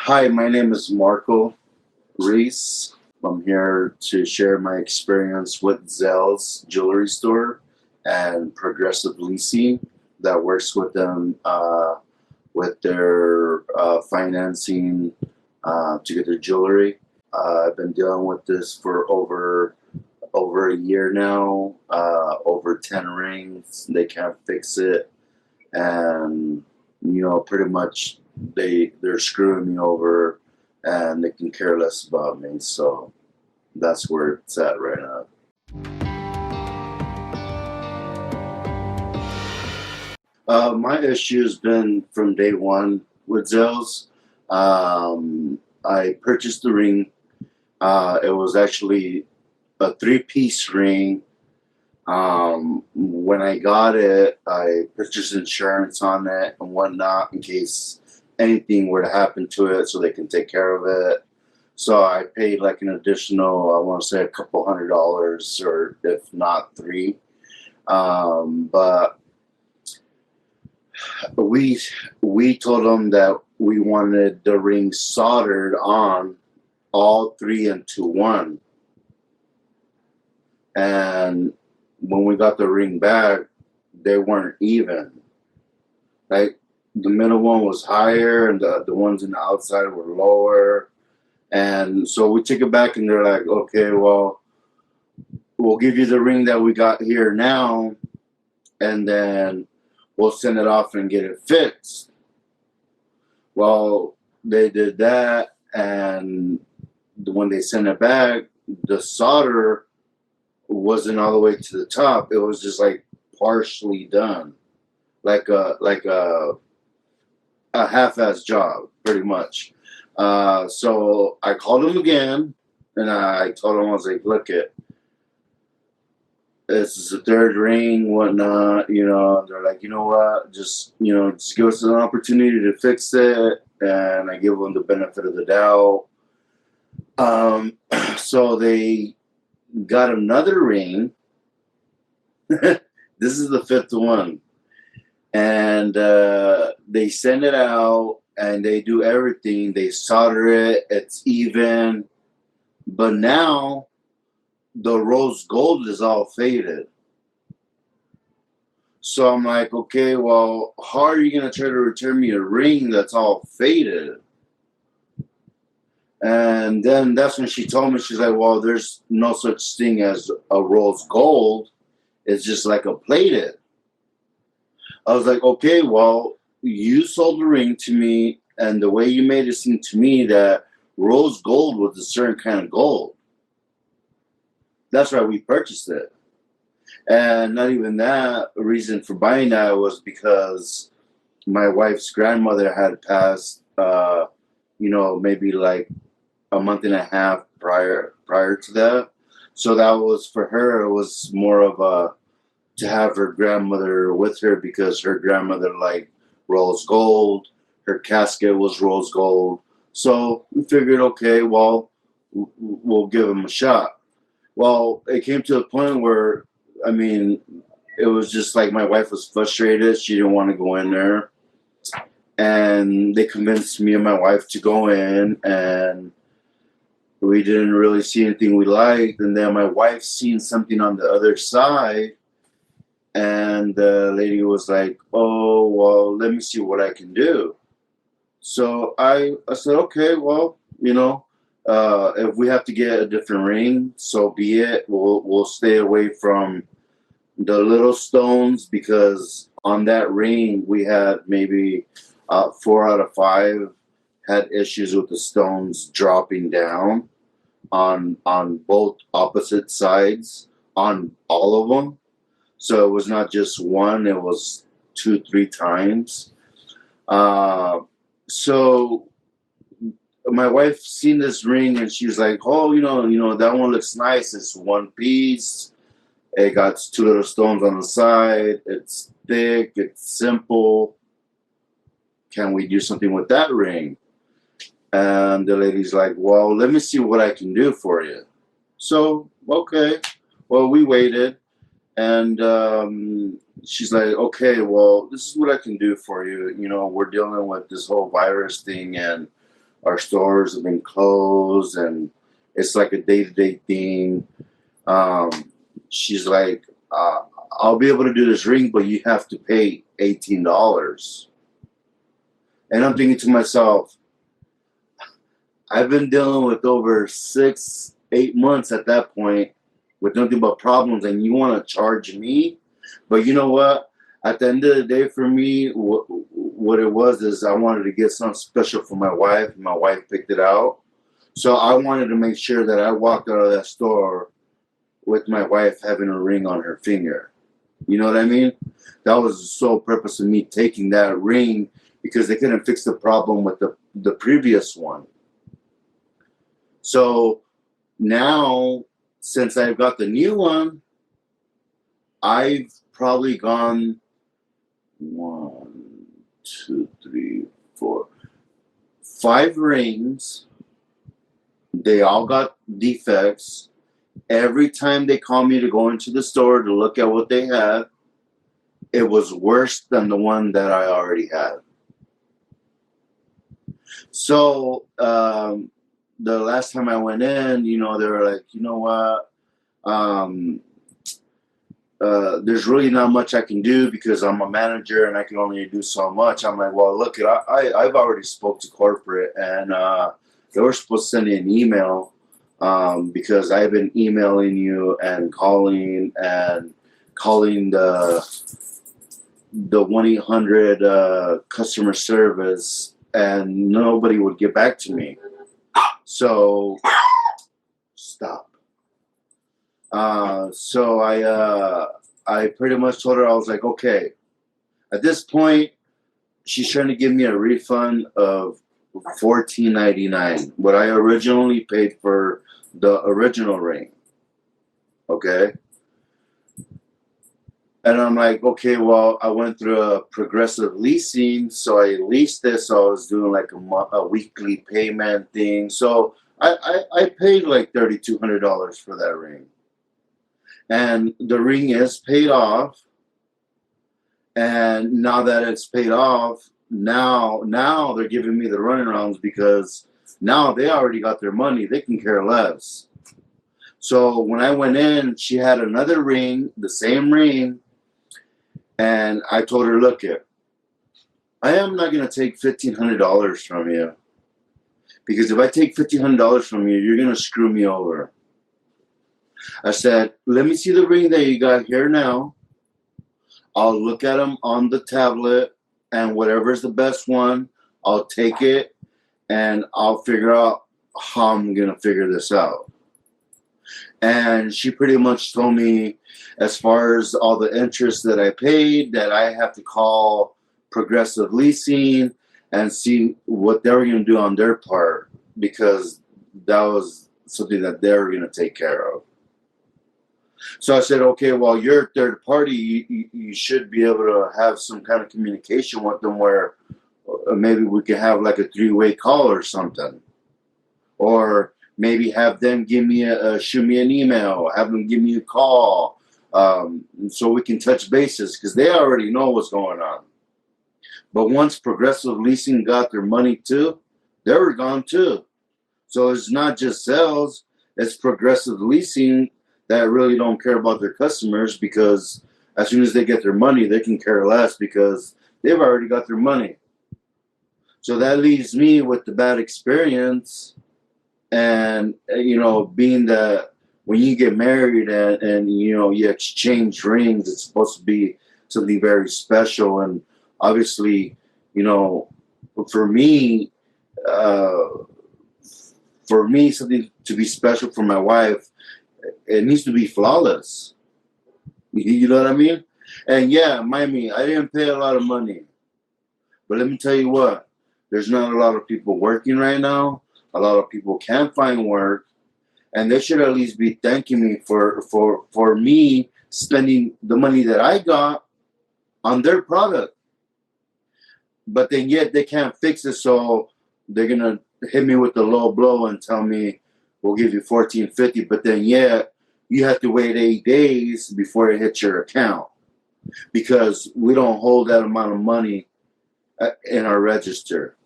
Hi, my name is Marco Reese. I'm here to share my experience with Zales Jewelry Store and Progressive Leasing that works with them with their financing to get their jewelry. I've been dealing with this for over a year now. Over 10 rings. They can't fix it, and pretty much they're screwing me over, and they can care less about me. So that's where it's at right now. My issue has been from day one with Zales. I purchased the ring. It was actually a three-piece ring. When I got it, I purchased insurance on it and whatnot in case anything were to happen to it, so they can take care of it. So I paid like an additional, I want to say a couple $100, or if not three. But we told them that we wanted the ring soldered on all three into one, and when we got the ring back, they weren't even. Like the middle one was higher, and the ones in the outside were lower. And so we took it back, and they're like, "Okay, well, we'll give you the ring that we got here now, and then we'll send it off and get it fixed." Well, they did that, and when they sent it back, the solder wasn't all the way to the top. It was just like partially done, like a half-ass job, pretty much. So I called him again, and I told him, I was like, "Look, this is the third ring, whatnot." They're like, "You know what? Just give us an opportunity to fix it." And I give them the benefit of the doubt. So they got another ring. This is the fifth one, and they send it out, and they do everything. They solder it. It's even, but now the rose gold is all faded. So I'm like, okay, well, how are you going to try to return me a ring that's all faded? And then that's when she told me, she's like, "Well, there's no such thing as a rose gold. It's just like a plated." I was like, "Okay, well, you sold the ring to me, and the way you made it seem to me that rose gold was a certain kind of gold. That's why we purchased it." And not even that, the reason for buying that was because my wife's grandmother had passed, maybe like a month and a half prior to that. So that was, for her, it was more of a to have her grandmother with her, because her grandmother liked rose gold. Her casket was rose gold. So we figured, okay, well, we'll give him a shot. Well, it came to a point where, I mean, it was just like my wife was frustrated. She didn't want to go in there. And they convinced me and my wife to go in, and we didn't really see anything we liked. And then my wife seen something on the other side, and the lady was like, "Oh, well, let me see what I can do." So I said, "Okay, well, if we have to get a different ring, so be it. We'll stay away from the little stones, because on that ring we had maybe 4 out of 5 had issues with the stones dropping down on both opposite sides, on all of them. So it was not just one; it was 2, 3 times. So my wife seen this ring, and she was like, "Oh, that one looks nice. It's one piece. It got 2 little stones on the side. It's thick. It's simple. Can we do something with that ring?" And the lady's like, "Well, let me see what I can do for you." So, okay. Well, we waited, and she's like, "Okay, well, this is what I can do for you. We're dealing with this whole virus thing, and our stores have been closed, and it's like a day-to-day thing. Um, she's like, I'll be able to do this ring, but you have to pay $18. And I'm thinking to myself, I've been dealing with over 6, 8 months at that point with nothing but problems, and you want to charge me? But you know what? At the end of the day, for me, what it was is I wanted to get something special for my wife. My wife picked it out. So I wanted to make sure that I walked out of that store with my wife having a ring on her finger. You know what I mean? That was the sole purpose of me taking that ring, because they couldn't fix the problem with the previous one. So now, since I've got the new one, I've probably gone 1, 2, 3, 4, 5 rings. They all got defects. Every time they call me to go into the store to look at what they have, it was worse than the one that I already had. So the last time I went in, they were like, you know what? There's really not much I can do because I'm a manager and I can only do so much. I'm like, well, look, I've already spoke to corporate, and they were supposed to send me an email because I've been emailing you and calling the 1-800 customer service, and nobody would get back to me. So stop. So I pretty much told her, I was like, okay, at this point, she's trying to give me a refund of $14.99, what I originally paid for the original ring. Okay. And I'm like, okay, well, I went through a progressive leasing, so I leased this. So I was doing like a weekly payment thing. So I paid like $3,200 for that ring. And the ring is paid off. And now that it's paid off, now they're giving me the runarounds because now they already got their money. They can care less. So when I went in, she had another ring, the same ring. And I told her, look it, I am not going to take $1,500 from you. Because if I take $1,500 from you, you're going to screw me over. I said, let me see the ring that you got here now. I'll look at them on the tablet, and whatever's the best one, I'll take it, and I'll figure out how I'm going to figure this out. And she pretty much told me, as far as all the interest that I paid, that I have to call Progressive Leasing and see what they were going to do on their part, because that was something that they were going to take care of. So I said, okay, well, you're a third party. You should be able to have some kind of communication with them where maybe we could have like a 3-way call or something. Or maybe have them shoot me an email, have them give me a call, so we can touch bases, because they already know what's going on. But once Progressive Leasing got their money too, they were gone too. So it's not just Zales, it's Progressive Leasing that really don't care about their customers, because as soon as they get their money, they can care less because they've already got their money. So that leaves me with the bad experience. And, being that when you get married and you exchange rings, it's supposed to be something very special. And obviously, for me, something to be special for my wife, it needs to be flawless. You know what I mean? And yeah, mind me, I didn't pay a lot of money. But let me tell you what, there's not a lot of people working right now. A lot of people can't find work, and they should at least be thanking me for me spending the money that I got on their product. But then yet they can't fix it, so they're gonna hit me with the low blow and tell me we'll give you $14.50. But then yet you have to wait 8 days before it hits your account, because we don't hold that amount of money in our register.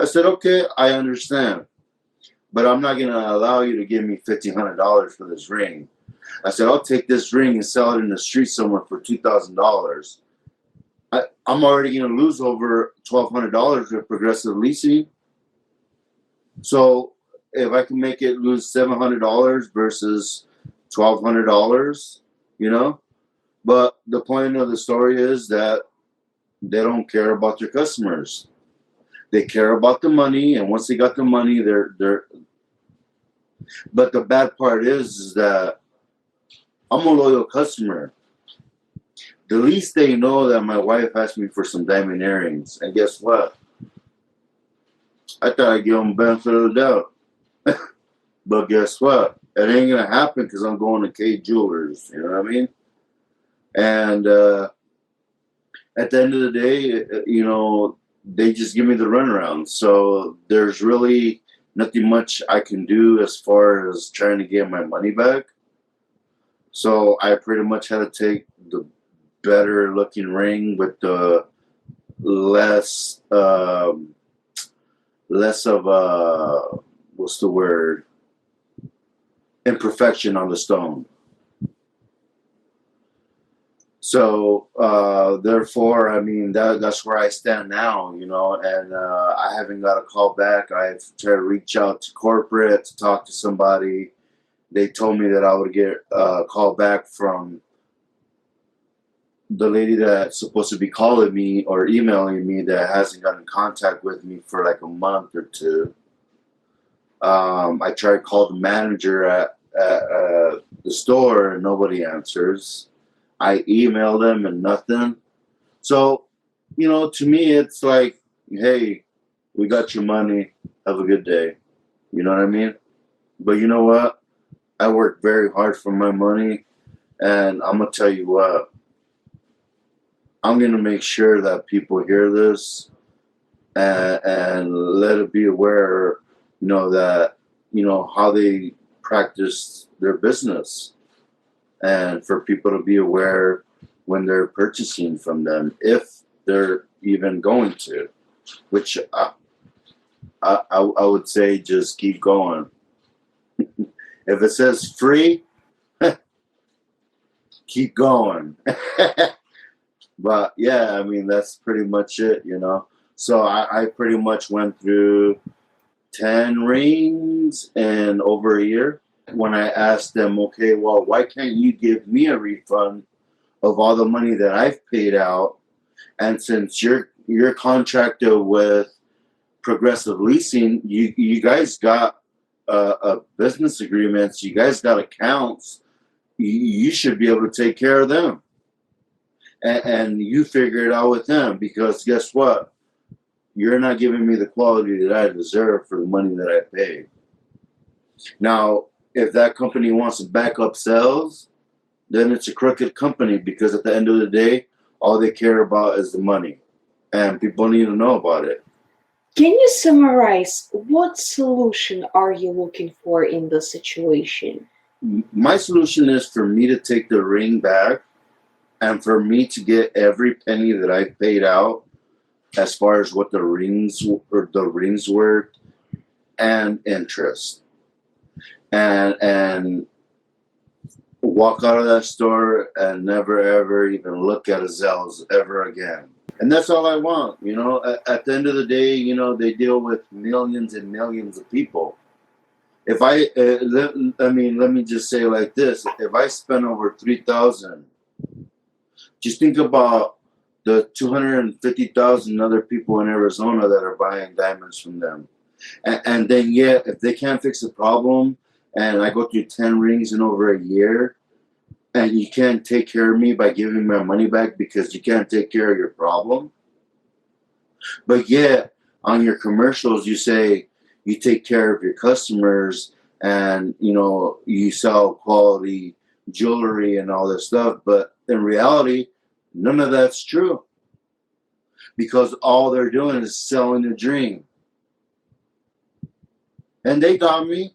I said, okay, I understand. But I'm not going to allow you to give me $1,500 for this ring. I said, I'll take this ring and sell it in the street somewhere for $2,000. I'm already going to lose over $1,200 with progressive leasing. So if I can make it lose $700 versus $1,200, you know. But the point of the story is that they don't care about their customers. They care about the money, and once they got the money, they're. But the bad part is that I'm a loyal customer. The least they know that my wife asked me for some diamond earrings, and guess what? I thought I'd give them benefit of the doubt. But guess what? It ain't gonna happen because I'm going to K Jewelers. You know what I mean? And at the end of the day, you know, they just give me the runaround. So there's really nothing much I can do as far as trying to get my money back. So I pretty much had to take the better looking ring with the less of what's the word, imperfection on the stone. So therefore, I mean, that's where I stand now, you know, and I haven't got a call back. I've tried to reach out to corporate to talk to somebody. They told me that I would get a call back from the lady that's supposed to be calling me or emailing me that hasn't gotten in contact with me for like a month or two. I tried to call the manager at the store and nobody answers. I emailed them and nothing. So, you know, to me, it's like, hey, we got your money. Have a good day. You know what I mean? But you know what? I work very hard for my money. And I'm going to tell you what. I'm going to make sure that people hear this and let it be aware, you know, that, you know, how they practice their business. And for people to be aware when they're purchasing from them, if they're even going to, which I would say just keep going. If it says free, keep going. But yeah, I mean, that's pretty much it, you know. So I pretty much went through 10 rings in over a year. When I asked them, okay, well, why can't you give me a refund of all the money that I've paid out? And since you're contracted with Progressive Leasing, you guys got a business agreements, you guys got accounts, you should be able to take care of them. And you figure it out with them, because guess what? You're not giving me the quality that I deserve for the money that I paid. Now, if that company wants to back up sales, then it's a crooked company, because at the end of the day, all they care about is the money. And people need to know about it. Can you summarize what solution are you looking for in this situation? My solution is for me to take the ring back and for me to get every penny that I paid out as far as what the rings were and interest. And walk out of that store and never ever even look at a Zales ever again. And that's all I want, you know. At the end of the day, you know, they deal with millions and millions of people. If let me just say it like this: if I spend over 3,000, just think about the 250,000 other people in Arizona that are buying diamonds from them, and then yet, if they can't fix the problem, and I go through 10 rings in over a year, and you can't take care of me by giving my money back because you can't take care of your problem. But yet, on your commercials, you say you take care of your customers and, you know, you sell quality jewelry and all this stuff. But in reality, none of that's true, because all they're doing is selling a dream. And they got me.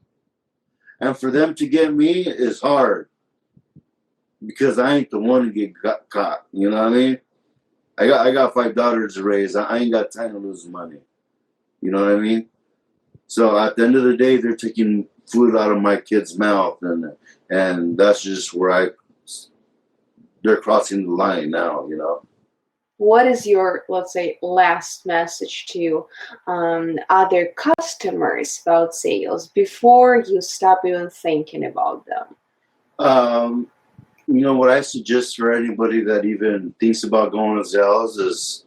And for them to get me is hard, because I ain't the one to get caught. You know what I mean? I got 5 daughters to raise. I ain't got time to lose money. You know what I mean? So at the end of the day, they're taking food out of my kid's mouth, and that's just where they're crossing the line now. You know. What is your, let's say, last message to other customers about sales before you stop even thinking about them? Um, what I suggest for anybody that even thinks about going to Zales is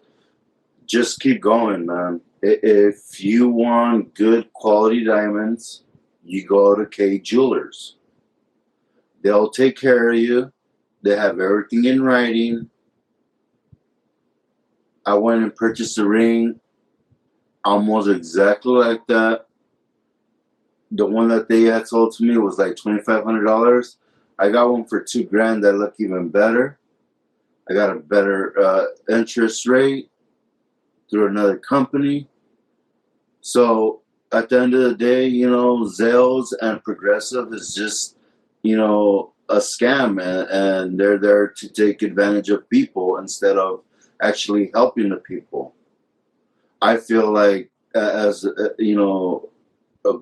just keep going, man. If you want good quality diamonds, you go to K Jewelers. They'll take care of you. They have everything in writing. I went and purchased a ring almost exactly like that. The one that they had sold to me was like $2,500. I got one for $2,000 that looked even better. I got a better interest rate through another company. So at the end of the day, Zales and Progressive is just, a scam, and they're there to take advantage of people instead of actually helping the people. I feel like as a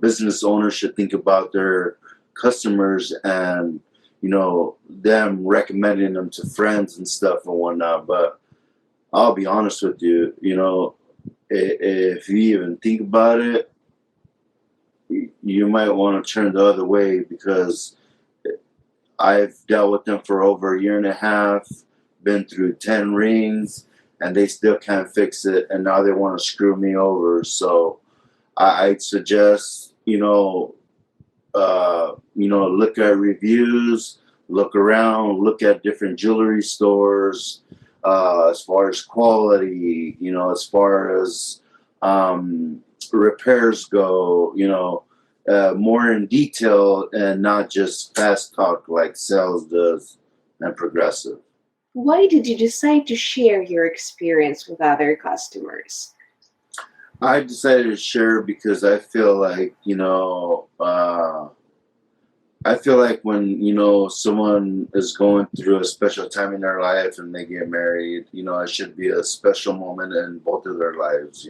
business owner should think about their customers and them recommending them to friends and stuff and whatnot. But I'll be honest with you, if you even think about it, you might want to turn the other way, because I've dealt with them for over a year and a half, been through 10 rings, and they still can't fix it, and now they want to screw me over. So I'd suggest, look at reviews, look around, look at different jewelry stores, as far as quality, as far as repairs go, more in detail and not just fast talk like sales does and Progressive. Why did you decide to share your experience with other customers? I decided to share because I feel like, when, someone is going through a special time in their life and they get married, it should be a special moment in both of their lives,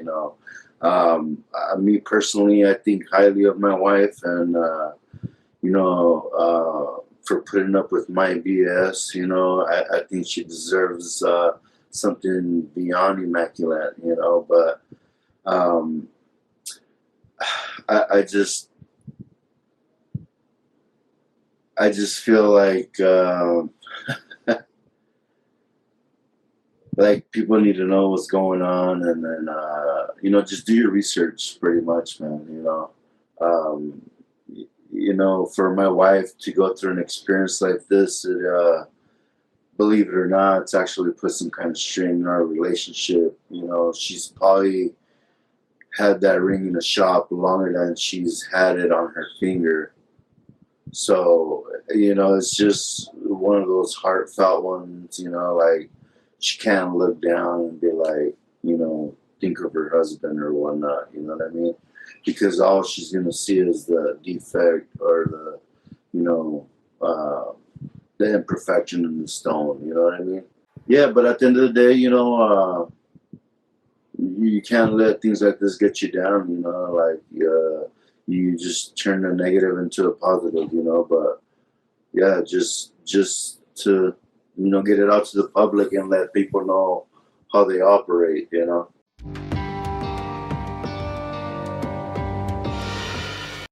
Me personally, I think highly of my wife, and, for putting up with my BS, I think she deserves something beyond immaculate, but um, I just feel like people need to know what's going on, and then just do your research, pretty much, man. Um, for my wife to go through an experience like this, believe it or not, it's actually put some kind of strain in our relationship. She's probably had that ring in the shop longer than she's had it on her finger. So, it's just one of those heartfelt ones, like she can't look down and be like, think of her husband or whatnot, you know what I mean? Because all she's going to see is the defect or the imperfection in the stone, you know what I mean? Yeah, but at the end of the day, you can't let things like this get you down, you just turn the negative into a positive, but yeah, just to, get it out to the public and let people know how they operate,